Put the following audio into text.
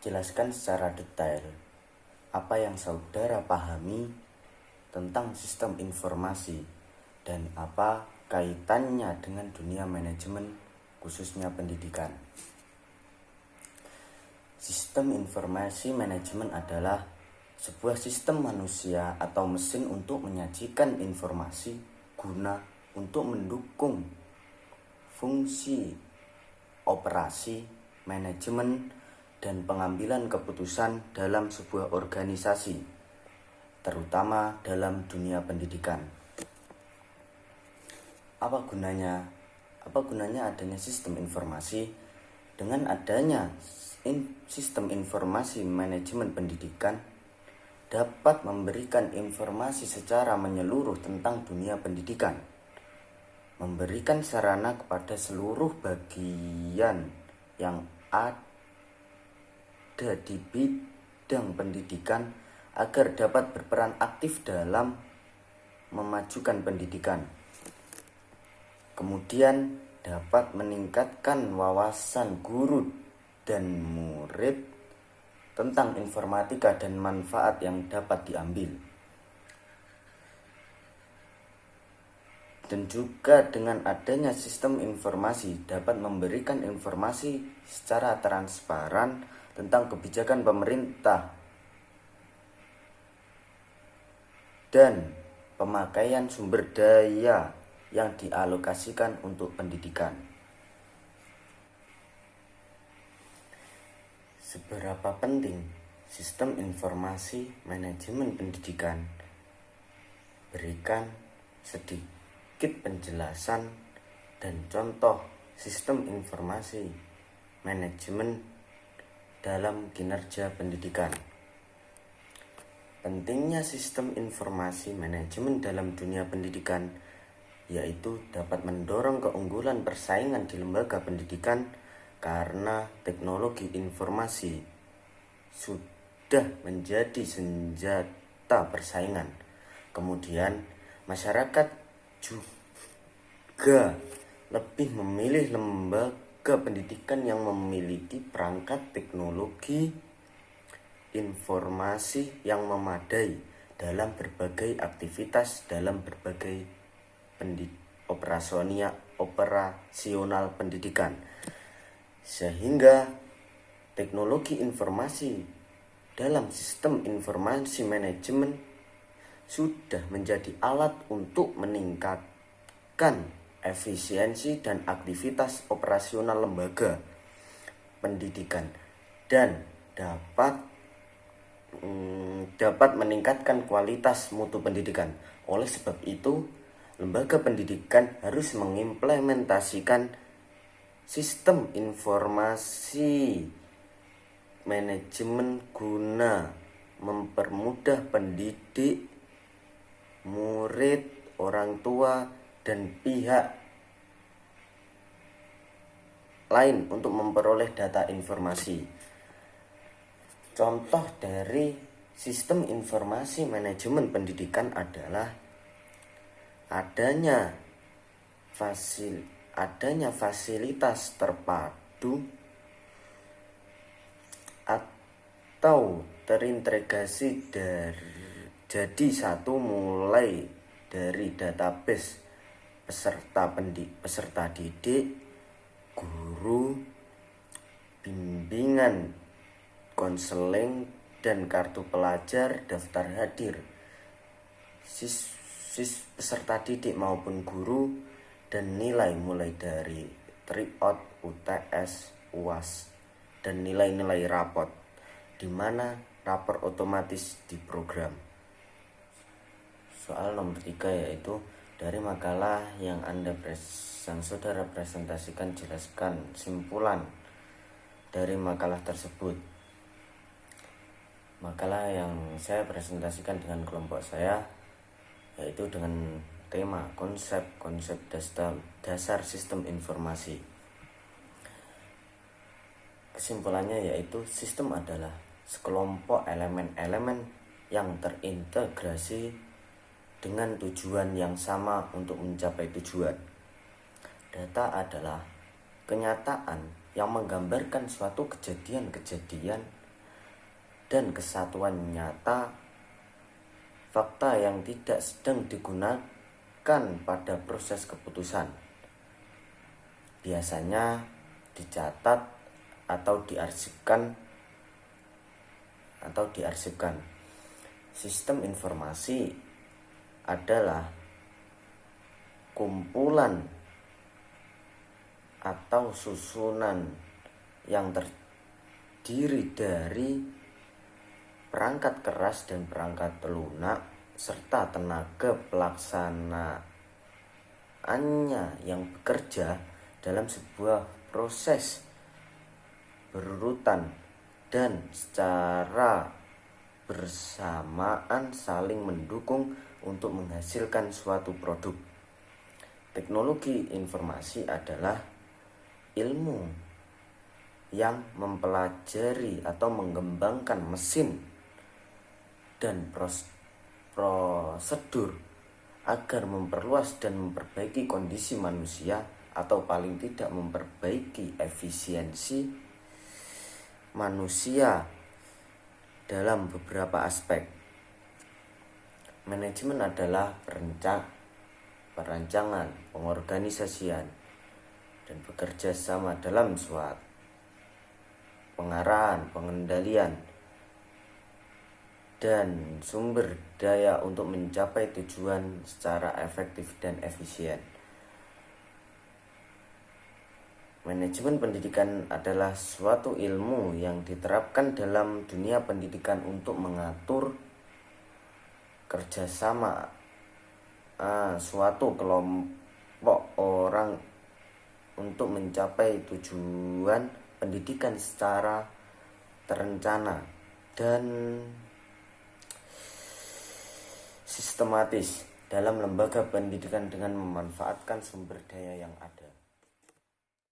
Jelaskan secara detail apa yang saudara pahami tentang sistem informasi dan apa kaitannya dengan dunia manajemen, khususnya pendidikan. Sistem informasi manajemen adalah sebuah sistem manusia atau mesin untuk menyajikan informasi guna untuk mendukung fungsi operasi, manajemen, dan pengambilan keputusan dalam sebuah organisasi, terutama dalam dunia pendidikan. Apa gunanya adanya sistem informasi? Dengan adanya sistem informasi manajemen pendidikan dapat memberikan informasi secara menyeluruh tentang dunia pendidikan, memberikan sarana kepada seluruh bagian yang ada di bidang pendidikan agar dapat berperan aktif dalam memajukan pendidikan. Kemudian dapat meningkatkan wawasan guru dan murid tentang informatika dan manfaat yang dapat diambil. Dan juga dengan adanya sistem informasi dapat memberikan informasi secara transparan tentang kebijakan pemerintah dan pemakaian sumber daya yang dialokasikan untuk pendidikan. Seberapa penting sistem informasi manajemen pendidikan? Berikan sedikit penjelasan dan contoh sistem informasi manajemen dalam kinerja pendidikan. Pentingnya sistem informasi manajemen dalam dunia pendidikan yaitu dapat mendorong keunggulan persaingan di lembaga pendidikan karena teknologi informasi sudah menjadi senjata persaingan. Kemudian masyarakat juga lebih memilih lembaga pendidikan yang memiliki perangkat teknologi informasi yang memadai dalam berbagai aktivitas dalam berbagai operasional pendidikan, sehingga teknologi informasi dalam sistem informasi manajemen sudah menjadi alat untuk meningkatkan efisiensi dan aktivitas operasional lembaga pendidikan dan dapat meningkatkan kualitas mutu pendidikan. Oleh sebab itu, lembaga pendidikan harus mengimplementasikan sistem informasi manajemen guna mempermudah pendidik, murid, orang tua, dan pihak lain untuk memperoleh data informasi. Contoh dari sistem informasi manajemen pendidikan adalah adanya fasilitas terpadu atau terintegrasi jadi satu, mulai dari database peserta didik, guru, bimbingan, konseling, dan kartu pelajar, daftar hadir peserta didik maupun guru, dan nilai mulai dari tryout, UTS, UAS, dan nilai-nilai rapot, di mana rapor otomatis diprogram. Soal nomor 3 yaitu dari makalah yang saudara presentasikan, jelaskan simpulan dari makalah tersebut. Makalah yang saya presentasikan dengan kelompok saya yaitu dengan tema konsep dasar sistem informasi. Kesimpulannya yaitu sistem adalah sekelompok elemen-elemen yang terintegrasi dengan tujuan yang sama untuk mencapai tujuan. Data adalah kenyataan yang menggambarkan suatu kejadian-kejadian dan kesatuan nyata, fakta yang tidak sedang digunakan pada proses keputusan. Biasanya dicatat atau diarsipkan. Sistem informasi adalah kumpulan atau susunan yang terdiri dari perangkat keras dan perangkat lunak serta tenaga pelaksanaannya yang bekerja dalam sebuah proses berurutan dan secara bersamaan saling mendukung untuk menghasilkan suatu produk. Teknologi informasi adalah ilmu yang mempelajari atau mengembangkan mesin dan prosedur agar memperluas dan memperbaiki kondisi manusia, atau paling tidak memperbaiki efisiensi manusia dalam beberapa aspek. Manajemen adalah perancangan, pengorganisasian, dan bekerja sama dalam suatu pengarahan, pengendalian, dan sumber daya untuk mencapai tujuan secara efektif dan efisien. Manajemen pendidikan adalah suatu ilmu yang diterapkan dalam dunia pendidikan untuk mengatur kerjasama suatu kelompok orang untuk mencapai tujuan pendidikan secara terencana dan sistematis dalam lembaga pendidikan dengan memanfaatkan sumber daya yang ada.